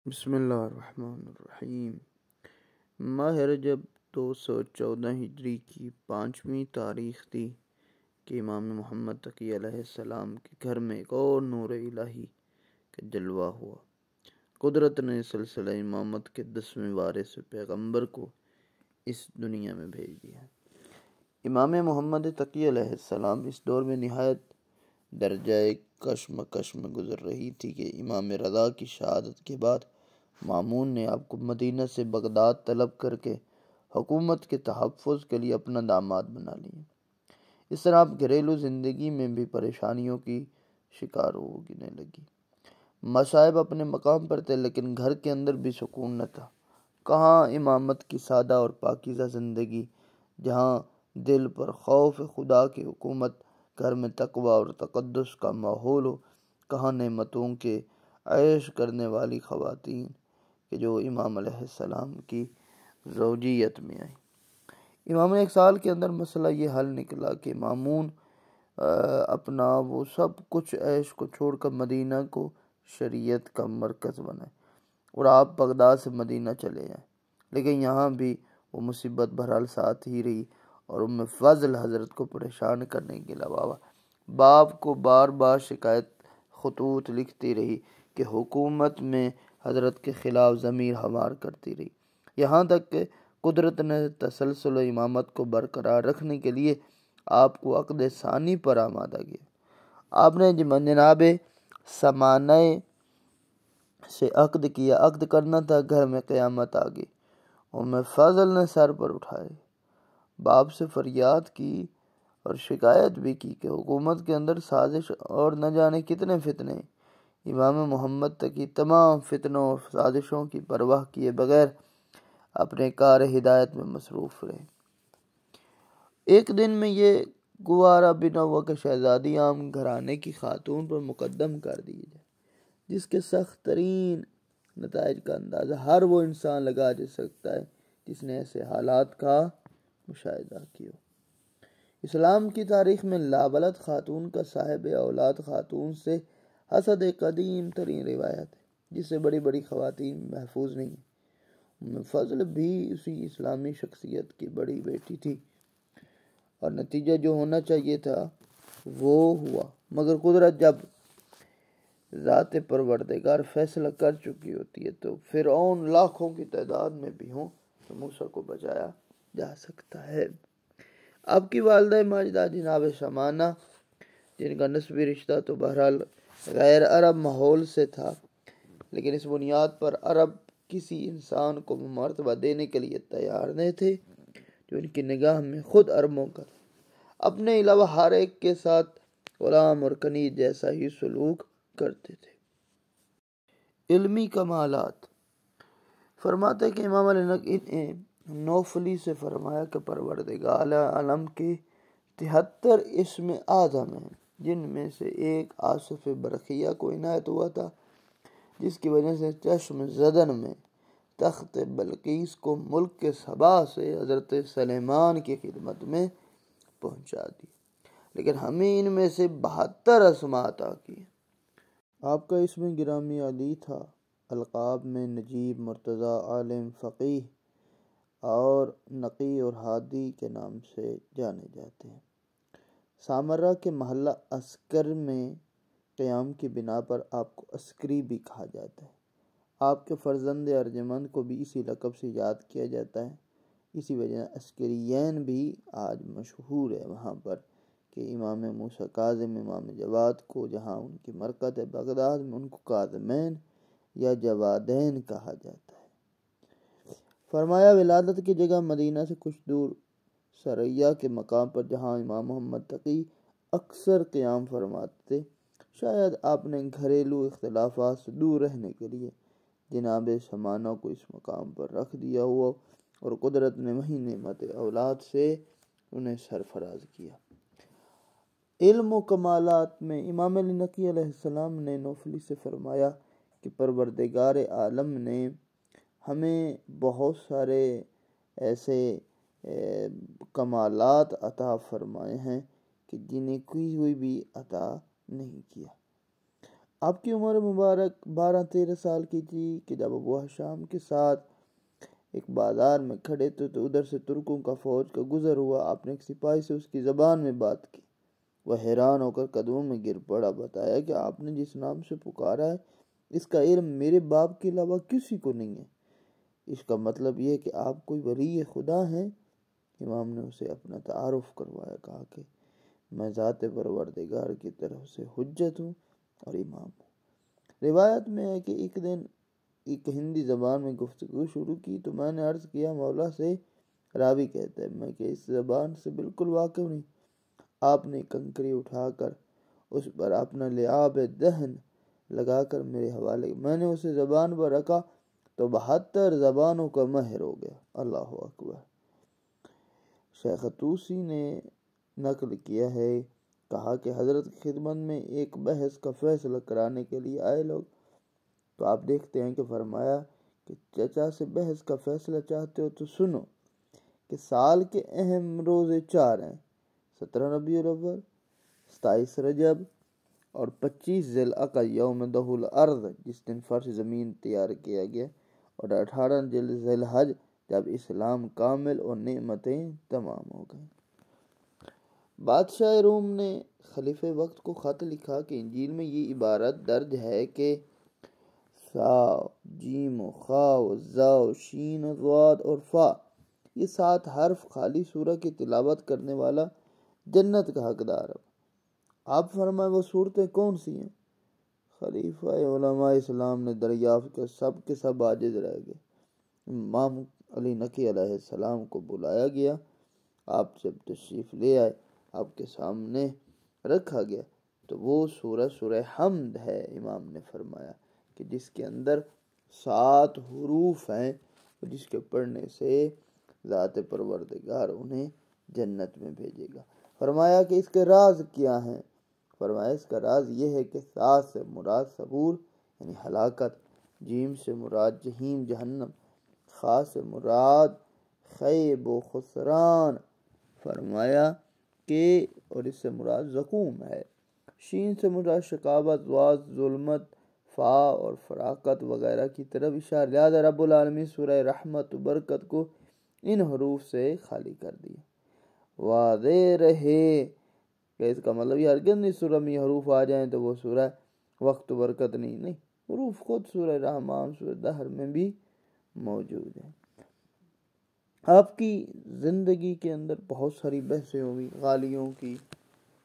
بسم اللہ الرحمن الرحیم۔ ماہ رجب 214 ہجری کی 5ویں تاریخ تھی کہ امام محمد تقی علیہ السلام کے گھر میں ایک اور نور الہی کا جلوہ ہوا۔ قدرت نے سلسلہ امامت کے 10ویں وارث پیغمبر کو اس دنیا میں بھیج دیا۔ امام محمد تقی علیہ السلام اس دور میں نہایت درجہ کشمکش میں گزر رہی تھی کہ امام رضا کی شہادت کے بعد مامون نے آپ کو مدینہ سے بغداد طلب کر کے حکومت کے تحفظ کے لیے اپنا داماد بنا لیا۔ اس طرح آپ گھریلو زندگی میں بھی پریشانیوں کی شکار ہونے لگی۔ مصائب اپنے مقام پر تھے لیکن گھر کے اندر بھی سکون نہ تھا۔ کہاں امامت کی سادہ اور پاکیزہ زندگی جہاں دل پر خوف خدا کی حکومت، گھر میں تقوی اور تقدس کا ماحول ہو، کہاں نعمتوں کے عیش کرنے والی خواتین کہ جو امام علیہ السلام کی زوجیت میں آئی۔ امام ایک سال کے اندر مسئلہ یہ حل نکلا کہ مامون اپنا وہ سب کچھ عیش کو چھوڑ کر مدینہ کو شریعت کا مرکز بنائے اور آپ بغداد سے مدینہ چلے جائیں، لیکن یہاں بھی وہ مصیبت بہرحال ساتھ ہی رہی اور ام فضل حضرت کو پریشان کرنے کے علاوہ باپ کو بار بار شکایت خطوط لکھتی رہی کہ حکومت میں حضرت کے خلاف ضمیر ہمار کرتی رہی، یہاں تک کہ قدرت نے تسلسل امامت کو برقرار رکھنے کے لیے آپ کو عقد ثانی پر آمادہ کیا۔ آپ نے جناب سمانہ سے عقد کیا، عقد کرنا تھا، گھر میں قیامت آ گئی۔ ام فضل نے سر پر اٹھائے، باپ سے فریاد کی اور شکایت بھی کی کہ حکومت کے اندر سازش اور نہ جانے کتنے فتنے ہیں۔ امام محمد تقی تمام فتنوں اور سازشوں کی پرواہ کیے بغیر اپنے کار ہدایت میں مصروف رہے۔ ایک دن میں یہ گوارا بنا ہوا کہ شہزادی عام گھرانے کی خاتون پر مقدم کر دی جائے، جس کے سخت ترین نتائج کا اندازہ ہر وہ انسان لگا جا سکتا ہے جس نے ایسے حالات کا مشاہدہ کیا۔ اسلام کی تاریخ میں لابلد خاتون کا صاحب اولاد خاتون سے حسد قدیم ترین روایت ہے جس سے بڑی بڑی خواتین محفوظ نہیں ہیں۔ ام فضل بھی اسی اسلامی شخصیت کی بڑی بیٹی تھی اور نتیجہ جو ہونا چاہیے تھا وہ ہوا، مگر قدرت جب ذات پروردگار فیصلہ کر چکی ہوتی ہے تو فرعون لاکھوں کی تعداد میں بھی ہوں تو موسیٰ کو بچایا جا سکتا ہے۔ آپ کی والدہ ماجدہ جناب سمانہ، جن کا نسبی رشتہ تو بہرحال غیر عرب ماحول سے تھا، لیکن اس بنیاد پر عرب کسی انسان کو مرتبہ دینے کے لیے تیار نہیں تھے جو ان کی نگاہ میں خود عربوں کا تھا، اپنے علاوہ ہر ایک کے ساتھ غلام اور کنیز جیسا ہی سلوک کرتے تھے۔ علمی کمالات فرماتے کہ امام علی نے نوفلی سے فرمایا کہ پروردگار عالم کے 73 اسم اعظم ہیں، جن میں سے ایک آصف برقیہ کو عنایت ہوا تھا، جس کی وجہ سے چشم زدن میں تخت بلقیس کو ملک کے سبا سے حضرت سلیمان کی خدمت میں پہنچا دی، لیکن ہمیں ان میں سے 72 اسماء عطا کی۔ آپ کا اسم گرامی علی تھا، القاب میں نجیب، مرتضی، عالم، فقیہ اور نقی اور ہادی کے نام سے جانے جاتے ہیں۔ سامرہ کے محلہ عسکر میں قیام کی بنا پر آپ کو عسکری بھی کہا جاتا ہے۔ آپ کے فرزند ارجمند کو بھی اسی لقب سے یاد کیا جاتا ہے، اسی وجہ عسکریین بھی آج مشہور ہے وہاں پر کہ امام موسیٰ کاظم، امام جواد کو جہاں ان کی مرکز ہے بغداد میں ان کو کاظمین یا جوادین کہا جاتا ہے۔ فرمایا ولادت کی جگہ مدینہ سے کچھ دور سریا کے مقام پر جہاں امام محمد تقی اکثر قیام فرماتے، شاید آپ نے گھریلو اختلافات سے دور رہنے کے لیے جناب سمانہ کو اس مقام پر رکھ دیا ہوا اور قدرت نے وہی نعمت اولاد سے انہیں سرفراز کیا۔ علم و کمالات میں امام علی نقی علیہ السلام نے نوفلی سے فرمایا کہ پروردگار عالم نے ہمیں بہت سارے ایسے کمالات عطا فرمائے ہیں کہ جنہیں کوئی بھی عطا نہیں کیا۔ آپ کی عمر مبارک 12-13 سال کی تھی کہ جب ابو حشام کے ساتھ ایک بازار میں کھڑے تھے تو ادھر سے ترکوں کا فوج کا گزر ہوا۔ آپ نے ایک سپاہی سے اس کی زبان میں بات کی۔ وہ حیران ہو کر قدموں میں گر پڑا۔ بتایا کہ آپ نے جس نام سے پکارا ہے اس کا علم میرے باپ کے علاوہ کسی کو نہیں ہے۔ اس کا مطلب یہ ہے کہ آپ کوئی ولی خدا ہیں۔ امام نے اسے اپنا تعارف کروایا، کہا کہ میں ذات پروردگار کی طرف سے حجت ہوں اور امام ہوں۔ روایت میں ہے کہ ایک دن ایک ہندی زبان میں گفتگو شروع کی تو میں نے عرض کیا مولا سے، راوی کہتا ہے میں کہ اس زبان سے بالکل واقف نہیں۔ آپ نے کنکری اٹھا کر اس پر اپنا لعاب دہن لگا کر میرے حوالے، میں نے اسے زبان پر رکھا تو 72 زبانوں کا ماہر ہو گیا۔ اللہ اکبر۔ شیخ طوسی نے نقل کیا ہے، کہا کہ حضرت کی خدمت میں ایک بحث کا فیصلہ کرانے کے لیے آئے لوگ، تو آپ دیکھتے ہیں کہ فرمایا کہ چچا سے بحث کا فیصلہ چاہتے ہو تو سنو کہ سال کے اہم روزے 4 ہیں، 17 ربیع الاول، 27 رجب اور 25 ذی الحجہ یوم دخول الارض جس دن فرش زمین تیار کیا گیا، اور 18 ذی الحجہ جب اسلام کامل اور نعمتیں تمام ہو گئیں۔ بادشاہ روم نے خلیفہ وقت کو خط لکھا کہ انجیل میں یہ عبارت درج ہے کہ سا جیم و خا و زا و شین و ضاد اور فا، یہ 7 حرف خالی سورہ کی تلاوت کرنے والا جنت کا حقدار ہے۔ آپ فرمائے وہ صورتیں کون سی ہیں؟ خلیفہ علماء اسلام نے دریافت کر سب کے سب عاجز رہ گئے۔ امام علی نقی علیہ السلام کو بلایا گیا۔ آپ جب تشریف لے آئے، آپ کے سامنے رکھا گیا تو وہ سورہ حمد ہے۔ امام نے فرمایا کہ جس کے اندر 7 حروف ہیں، جس کے پڑھنے سے ذات پروردگار انہیں جنت میں بھیجے گا۔ فرمایا کہ اس کے راز کیا ہیں؟ فرمایا اس کا راز یہ ہے کہ 7 سے مراد صبور یعنی ہلاکت، جیم سے مراد جہنم جہنم، خا سے مراد خیب و خسران، فرمایا کہ اور اس سے مراد زقوم ہے، شین سے مراد شقاوت، ضاد ظلمت، فا اور فراقت وغیرہ کی طرف اشارہ۔ لہذا رب العالمین سورہ رحمت و برکت کو ان حروف سے خالی کر دیا۔ واضح رہے کہ اس کا مطلب یہ ہرگز نہیں سورہ میں حروف آ جائیں تو وہ سورہ وقت و برکت نہیں، حروف خود سورہ رحمان سورہ دہر میں بھی موجود ہیں۔ آپ کی زندگی کے اندر بہت ساری بحثیں ہوئی غالیوں کی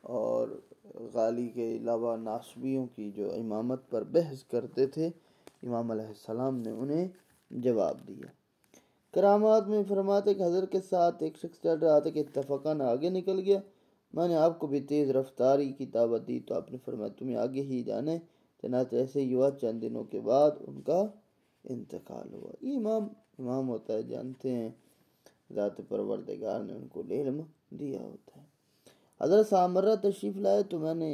اور غالی کے علاوہ ناصبیوں کی جو امامت پر بحث کرتے تھے، امام علیہ السلام نے انہیں جواب دیا۔ کرامات میں فرماتے کہ حضرت کے ساتھ ایک شخص چل رہا تھا کہ اتفاقاً آگے نکل گیا۔ میں نے آپ کو بھی تیز رفتاری کی دعوت دی تو آپ نے فرمایا تمہیں آگے ہی جانے۔ چنانچہ ایسے ہی ہوا، چند دنوں کے بعد ان کا انتقال ہوا۔ یہ امام ہوتا ہے، جانتے ہیں ذات پروردگار نے ان کو علم دیا ہوتا ہے۔ حضرت سامرہ تشریف لائے تو میں نے،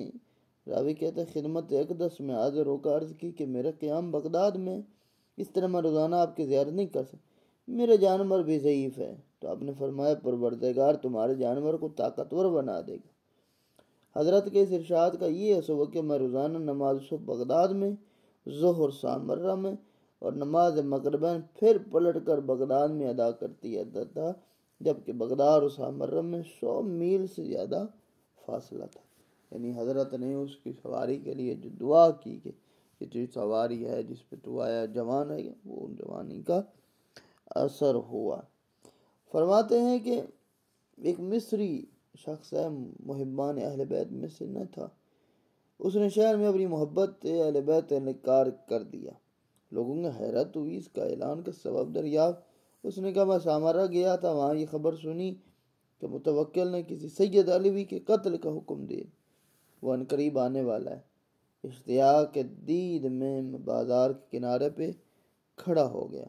راوی کہتا ہے، خدمت اقدس میں حاضر ہو کر عرض کی کہ میرا قیام بغداد میں، اس طرح میں روزانہ آپ کی زیارت نہیں کر سکتا، میرا جانور بھی ضعیف ہے۔ تو آپ نے فرمایا پروردگار تمہارے جانور کو طاقتور بنا دے گا۔ حضرت کے اس ارشاد کا یہ اثر ہوا کہ میں روزانہ نماز صبح بغداد میں، ظہر سامرہ میں اور نماز مغربین پھر پلٹ کر بغداد میں ادا کرتی تھا، جبکہ بغداد اور سامرہ میں 100 میل سے زیادہ فاصلہ تھا۔ یعنی حضرت نے اس کی سواری کے لیے جو دعا کی کہ یہ جو سواری ہے جس پہ تو آیا جوان ہے، وہ جوانی کا اثر ہوا۔ فرماتے ہیں کہ ایک مصری شخص ہے، محبان اہل بیت میں سے نہ تھا، اس نے شہر میں اپنی محبت اہل بیت انکار کر دیا۔ لوگوں نے حیرت ہوئی، اس کا اعلان کا سبب دریافت۔ اس نے کہا میں سامرہ گیا تھا، وہاں یہ خبر سنی کہ متوکل نے کسی سید علوی کے قتل کا حکم دیا، وہ عنقریب آنے والا ہے۔ اشتیاق دید میں بازار کے کنارے پہ کھڑا ہو گیا۔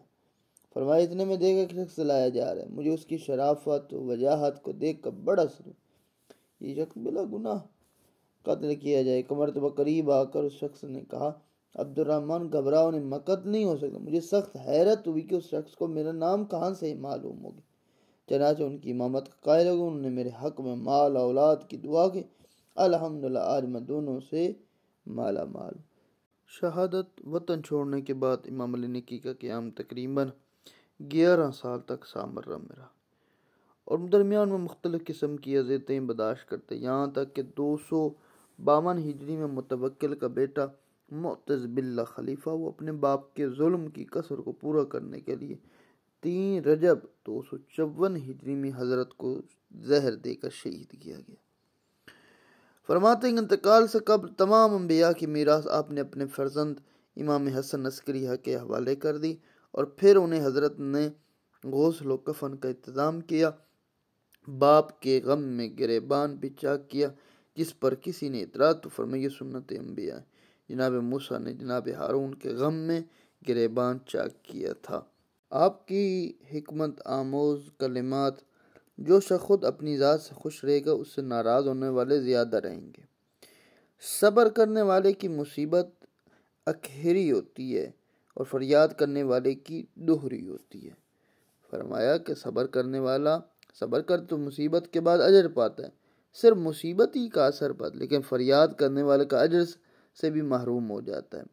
فرمایا اتنے میں دیکھا کہ شخص لایا جا رہا ہے، مجھے اس کی شرافت و وجاہت کو دیکھ کر بڑا سرور، یہ شخص بلا گناہ قتل کیا جائے۔ ایک مرتبہ قریب آ کر اس شخص نے کہا عبد الرحمن گھبراؤ نہیں، میں قتل نہیں ہو سکتا۔ مجھے سخت حیرت ہوئی کہ اس شخص کو میرا نام کہاں سے معلوم ہوگی۔ چنانچہ ان کی امامت کا قائل ہو گیا، انہوں نے میرے حق میں مال اولاد کی دعا کی، الحمدللہ آج میں دونوں سے مالا مال۔ شہادت وطن چھوڑنے کے بعد امام علی نکی کا قیام تقریباً 11 سال تک سامرا میں رہا اور درمیان میں مختلف قسم کی اذیتیں برداشت کرتے، یہاں تک کہ 252 ہجری میں متوکل کا بیٹا معتز باللہ خلیفہ وہ اپنے باپ کے ظلم کی کسر کو پورا کرنے کے لیے 3 رجب 254 ہجری میں حضرت کو زہر دے کر شہید کیا گیا۔ فرماتے ہیں انتقال سے قبل تمام انبیاء کی میراث آپ نے اپنے فرزند امام حسن عسکری کے حوالے کر دی اور پھر انہیں حضرت نے غسل و کفن کا انتظام کیا۔ باپ کے غم میں گریبان بھی چاک کیا، جس پر کسی نے اعتراض تو فرمایا سنت انبیاء ہے۔ جناب موسیٰ نے جناب ہارون کے غم میں گریبان چاک کیا تھا۔ آپ کی حکمت آموز کلمات: جو شخص خود اپنی ذات سے خوش رہے گا اس سے ناراض ہونے والے زیادہ رہیں گے۔ صبر کرنے والے کی مصیبت اکھیری ہوتی ہے اور فریاد کرنے والے کی دوہری ہوتی ہے۔ فرمایا کہ صبر کرنے والا صبر کر تو مصیبت کے بعد اجر پاتا ہے، صرف مصیبت ہی کا اثر پاتا، لیکن فریاد کرنے والے کا اجر سے بھی محروم ہو جاتا ہے۔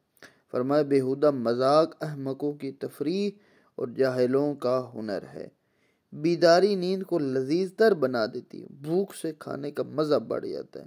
فرمایا بیہودہ مذاق احمقوں کی تفریح اور جاہلوں کا ہنر ہے۔ بیداری نیند کو لذیذ تر بنا دیتی ہے، بھوک سے کھانے کا مزہ بڑھ جاتا ہے۔